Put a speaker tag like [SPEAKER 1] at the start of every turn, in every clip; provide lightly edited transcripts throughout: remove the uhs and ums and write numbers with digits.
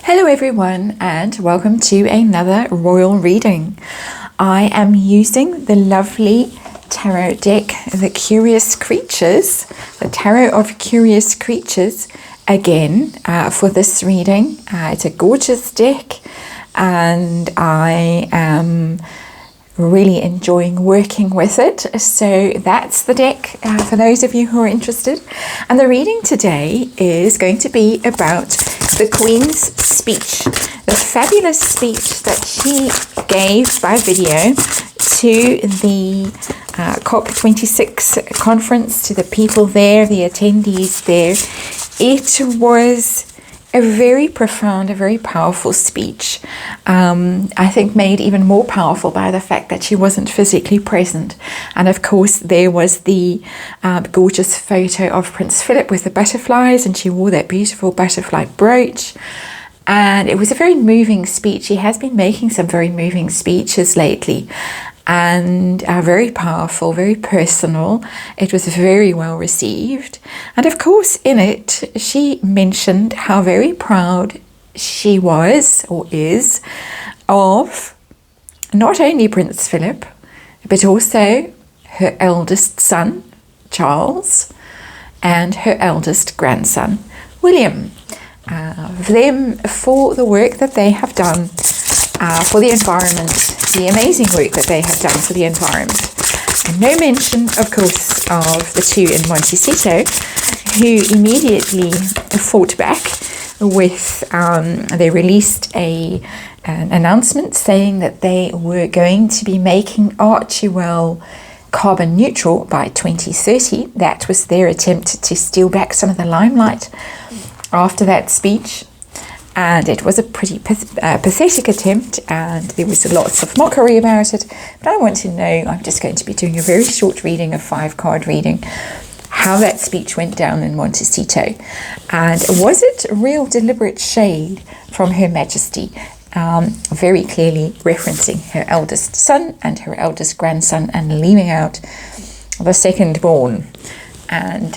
[SPEAKER 1] Hello everyone and welcome to another royal reading. I am using the lovely tarot deck, the Curious Creatures, the Tarot of Curious Creatures again for this reading. It's a gorgeous deck and I am really enjoying working with it. So that's the deck for those of you who are interested. And the reading today is going to be about the Queen's speech, the fabulous speech that she gave by video to the COP26 conference, to the people there, the attendees there. It was a very profound, a very powerful speech. I think made even more powerful by the fact that she wasn't physically present. And of course, there was the gorgeous photo of Prince Philip with the butterflies, and she wore that beautiful butterfly brooch. And it was a very moving speech. She has been making some very moving speeches lately, and very powerful, very personal. It was very well received. And of course, in it, she mentioned how very proud she was or is of not only Prince Philip, but also her eldest son, Charles, and her eldest grandson, William. Them for the work that they have done for the environment, the amazing work that they have done for the environment. And no mention, of course, of the two in Montecito, who immediately fought back with, they released an announcement saying that they were going to be making Archewell carbon neutral by 2030. That was their attempt to steal back some of the limelight after that speech. And it was a pretty pathetic attempt, and there was lots of mockery about it. But I want to know, I'm just going to be doing a very short reading, a 5-card reading, how that speech went down in Montecito. And was it real deliberate shade from Her Majesty, very clearly referencing her eldest son and her eldest grandson and leaving out the second born? And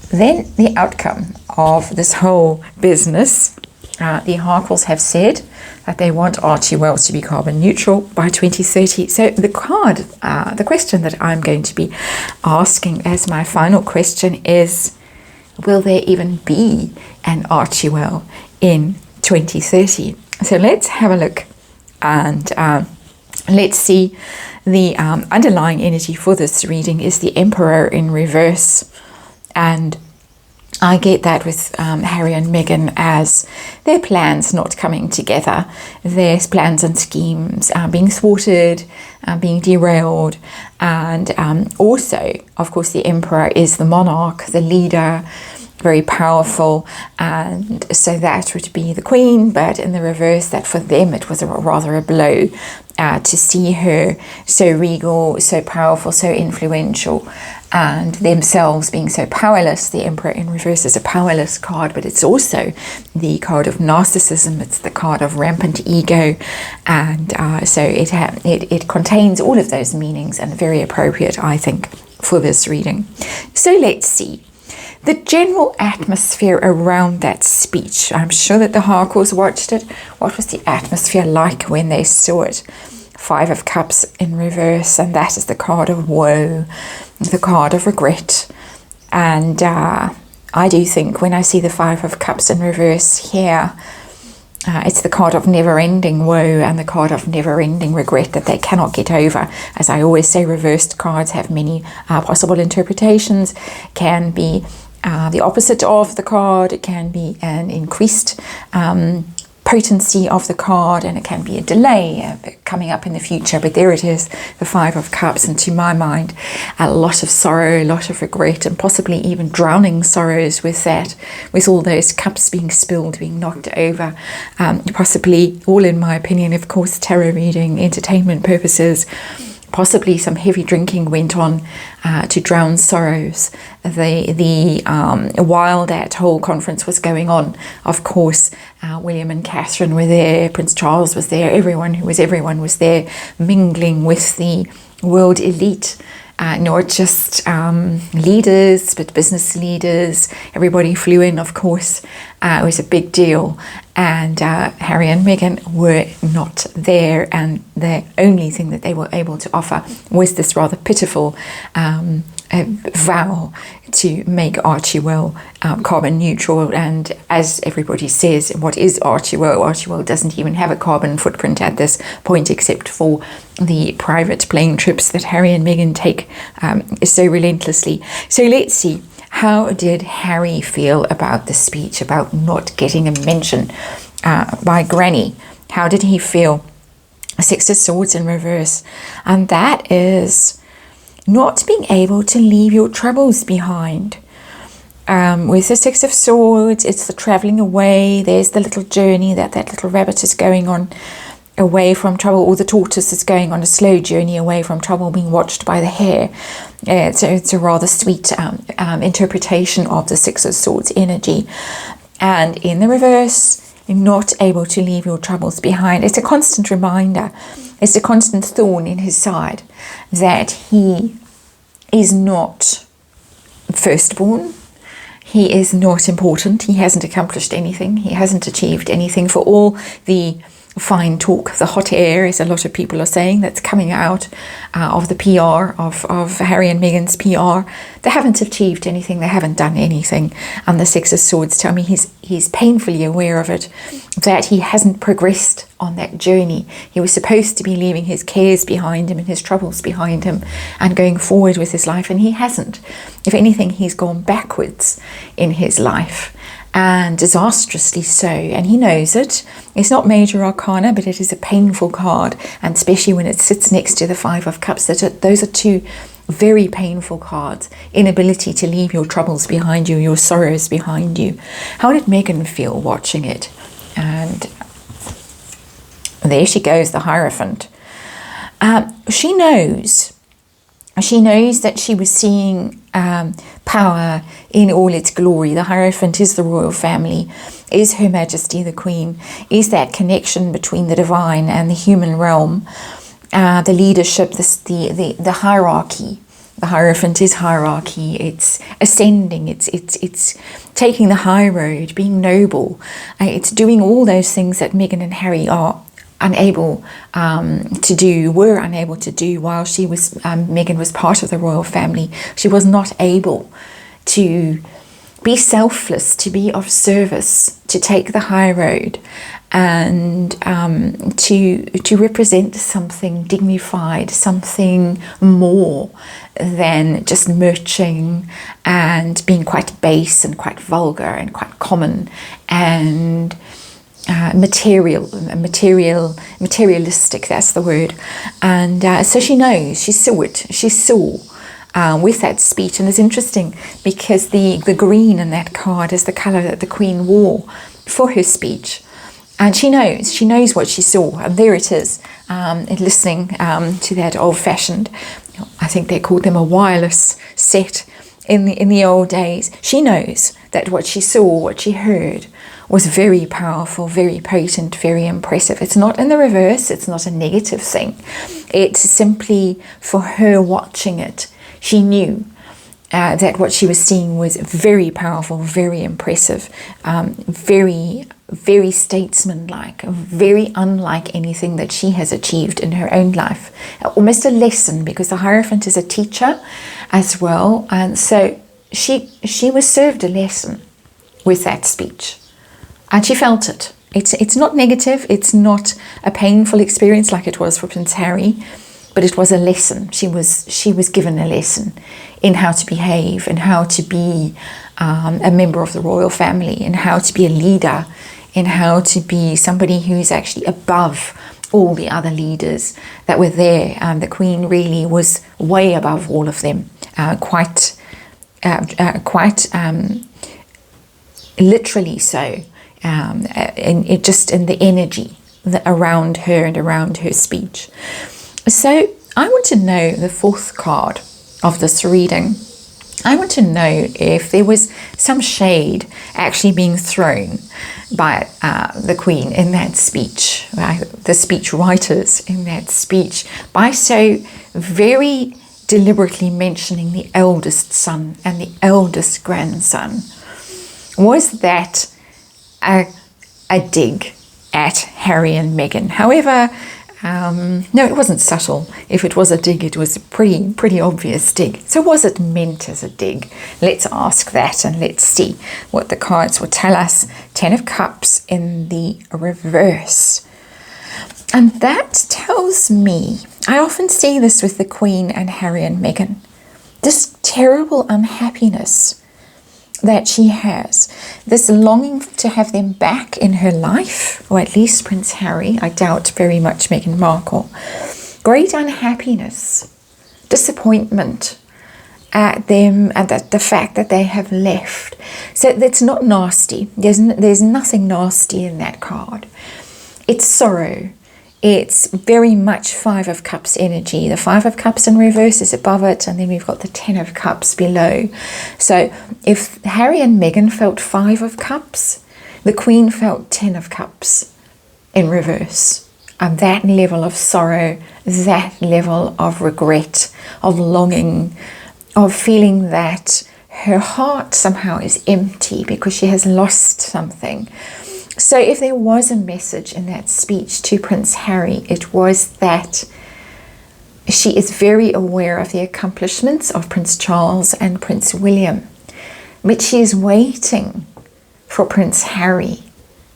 [SPEAKER 1] then the outcome of this whole business, the Harkles have said that they want Archewell to be carbon neutral by 2030. So the question that I'm going to be asking as my final question is, will there even be an Archewell in 2030? So let's have a look and let's see. The underlying energy for this reading is the Emperor in reverse. And I get that with Harry and Meghan as their plans not coming together, their plans and schemes being thwarted, being derailed. And also, of course, the Emperor is the monarch, the leader, very powerful, and so that would be the Queen, but in the reverse, that for them it was rather a blow to see her so regal, so powerful, so influential, and themselves being so powerless. The Emperor in reverse is a powerless card, but it's also the card of narcissism. It's the card of rampant ego, and so it contains all of those meanings, and very appropriate, I think, for this reading. So let's see. The general atmosphere around that speech. I'm sure that the Harkles watched it. What was the atmosphere like when they saw it? 5 of Cups in reverse, and that is the card of woe, the card of regret. And I do think when I see the 5 of Cups in reverse here, it's the card of never-ending woe and the card of never-ending regret that they cannot get over. As I always say, reversed cards have many possible interpretations. Can be the opposite of the card. It can be an increased potency of the card, and it can be a delay coming up in the future. But there it is, the 5 of Cups, and to my mind, a lot of sorrow, a lot of regret, and possibly even drowning sorrows with that, with all those cups being spilled, being knocked over. Possibly, all in my opinion, of course, tarot reading, entertainment purposes. Possibly some heavy drinking went on to drown sorrows. While that whole conference was going on, of course, William and Catherine were there, Prince Charles was there, everyone was there, mingling with the world elite. not just leaders, but business leaders. Everybody flew in, of course. It was a big deal. And Harry and Meghan were not there, and the only thing that they were able to offer was this rather pitiful vow to make Archewell carbon neutral. And as everybody says, what is Archewell? Archewell doesn't even have a carbon footprint at this point, except for the private plane trips that Harry and Meghan take so relentlessly. So let's see. How did Harry feel about the speech, about not getting a mention by Granny? How did he feel? Six of Swords in reverse. And that is not being able to leave your troubles behind. With the Six of Swords, it's the traveling away. There's the little journey that little rabbit is going on away from trouble, or the tortoise is going on a slow journey away from trouble, being watched by the hare. It's a rather sweet interpretation of the Six of Swords energy. And in the reverse, you're not able to leave your troubles behind. It's a constant reminder. It's a constant thorn in his side that he is not firstborn. He is not important. He hasn't accomplished anything. He hasn't achieved anything. For all the fine talk, the hot air, as a lot of people are saying, that's coming out of the PR, of Harry and Meghan's PR, they haven't achieved anything. They haven't done anything. And the Six of Swords tell me he's painfully aware of it, that he hasn't progressed on that journey. He was supposed to be leaving his cares behind him and his troubles behind him and going forward with his life, and he hasn't. If anything, he's gone backwards in his life, and disastrously so, and he knows it. It's not major arcana, but it is a painful card, and especially when it sits next to the Five of Cups, those are two very painful cards. Inability to leave your troubles behind you, your sorrows behind you. How did Meghan feel watching it? And there she goes, the Hierophant. She knows that she was seeing power in all its glory. The Hierophant is the royal family, is Her Majesty the Queen, is that connection between the divine and the human realm, the leadership, the hierarchy. The Hierophant is hierarchy. It's ascending. It's taking the high road, being noble. It's doing all those things that Meghan and Harry are unable were unable to do while Meghan was part of the royal family. She was not able to be selfless, to be of service, to take the high road, and to represent something dignified, something more than just merching and being quite base and quite vulgar and quite common and materialistic, that's the word. And so she knows, she saw with that speech. And it's interesting because the green in that card is the colour that the Queen wore for her speech. And she knows what she saw, and there it is, listening to that old-fashioned, I think they called them a wireless set in the old days. She knows that what she saw, what she heard, was very powerful, very potent, very impressive. It's not in the reverse, it's not a negative thing. It's simply for her watching it. She knew that what she was seeing was very powerful, very impressive, very, very statesman-like, very unlike anything that she has achieved in her own life. Almost a lesson, because the Hierophant is a teacher as well. And so she was served a lesson with that speech. And she felt it. It's not negative. It's not a painful experience like it was for Prince Harry, but it was a lesson. She was given a lesson in how to behave, and how to be a member of the royal family, and how to be a leader, in how to be somebody who is actually above all the other leaders that were there. The Queen really was way above all of them, quite literally so. Just in the energy around her and around her speech. So I want to know the fourth card of this reading. I want to know if there was some shade actually being thrown by the Queen in that speech, right? The speech writers in that speech, by so very deliberately mentioning the eldest son and the eldest grandson. Was that a dig at Harry and Meghan? However, no, it wasn't subtle. If it was a dig, it was a pretty obvious dig. So was it meant as a dig? Let's ask that and let's see what the cards will tell us. 10 of Cups in the reverse. And that tells me, I often see this with the Queen and Harry and Meghan, this terrible unhappiness that she has, this longing to have them back in her life, or at least Prince Harry. I doubt very much Meghan Markle. Great unhappiness, disappointment at them and at the fact that they have left. So that's not nasty. There's nothing nasty in that card. It's sorrow. It's very much 5 of Cups energy. The 5 of Cups in reverse is above it, and then we've got the 10 of Cups below. So if Harry and Meghan felt 5 of Cups, the Queen felt 10 of Cups in reverse. And that level of sorrow, that level of regret, of longing, of feeling that her heart somehow is empty because she has lost something. So if there was a message in that speech to Prince Harry, it was that she is very aware of the accomplishments of Prince Charles and Prince William, but she is waiting for Prince Harry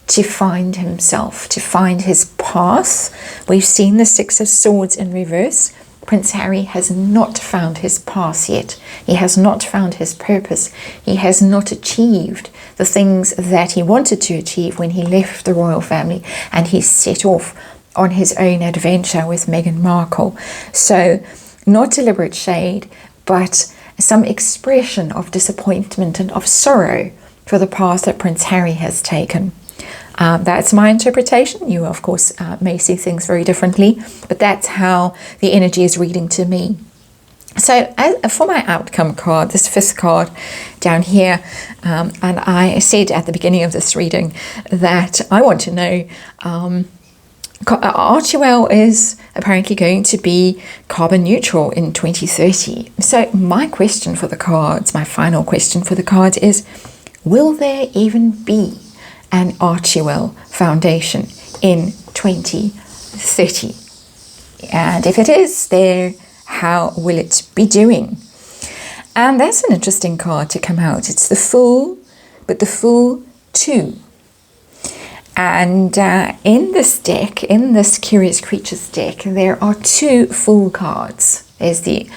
[SPEAKER 1] to find himself, to find his path. We've seen the 6 of Swords in reverse. Prince Harry has not found his path yet. He has not found his purpose. He has not achieved the things that he wanted to achieve when he left the royal family and he set off on his own adventure with Meghan Markle. So not deliberate shade, but some expression of disappointment and of sorrow for the path that Prince Harry has taken. That's my interpretation. You, of course, may see things very differently, but that's how the energy is reading to me. So for my outcome card, this 5th card down here, and I said at the beginning of this reading that I want to know, Archewell is apparently going to be carbon neutral in 2030. So my question for the cards, my final question for the cards is, will there even be an Archewell Foundation in 2030? And if it is there, how will it be doing? And that's an interesting card to come out. It's the Fool, but the Fool 2. And in this deck, in this Curious Creatures deck, there are 2 Fool cards. There's the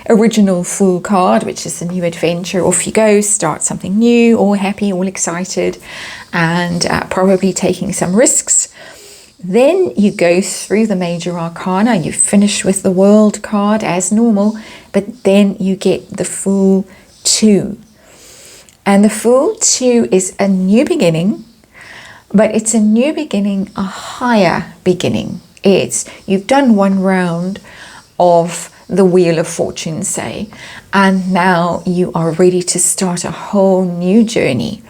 [SPEAKER 1] original Fool card, which is a new adventure. Off you go, start something new, all happy, all excited, and probably taking some risks. Then you go through the major arcana, you finish with the World card as normal, but then you get the Fool 2. And the Fool 2 is a new beginning, but it's a new beginning, a higher beginning. You've done one round of the Wheel of Fortune, say, and now you are ready to start a whole new journey.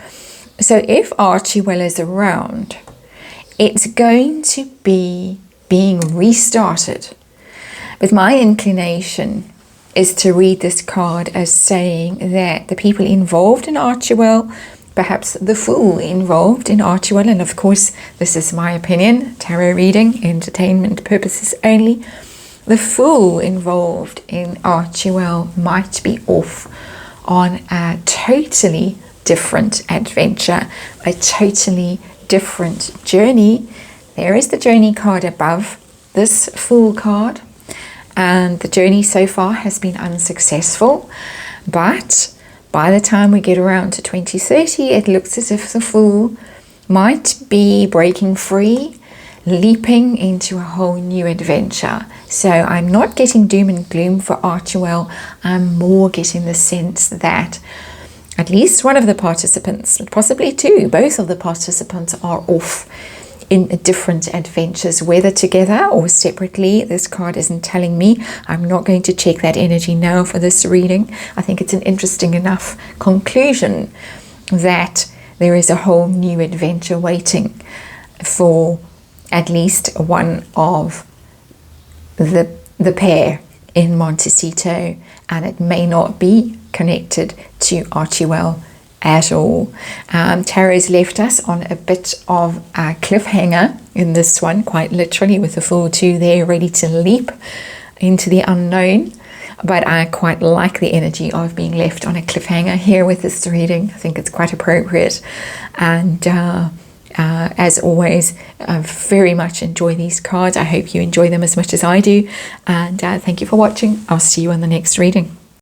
[SPEAKER 1] So if Archewell is around, it's going to be being restarted. But my inclination is to read this card as saying that the people involved in Archewell, perhaps the Fool involved in Archewell, and of course this is my opinion, tarot reading, entertainment purposes only, the Fool involved in Archewell might be off on a totally different adventure, a totally different journey. There is the journey card above this Fool card, and the journey so far has been unsuccessful, but by the time we get around to 2030, it looks as if the Fool might be breaking free, leaping into a whole new adventure. So I'm not getting doom and gloom for Archewell. I'm more getting the sense that at least one of the participants, possibly 2, both of the participants are off in different adventures, whether together or separately. This card isn't telling me. I'm not going to check that energy now for this reading. I think it's an interesting enough conclusion that there is a whole new adventure waiting for at least one of the pair in Montecito, and it may not be connected to Archewell at all. Tarot's left us on a bit of a cliffhanger in this one, quite literally, with the Fool 2 there ready to leap into the unknown. But I quite like the energy of being left on a cliffhanger here with this reading. I think it's quite appropriate. And as always, I very much enjoy these cards. I hope you enjoy them as much as I do. And thank you for watching. I'll see you in the next reading.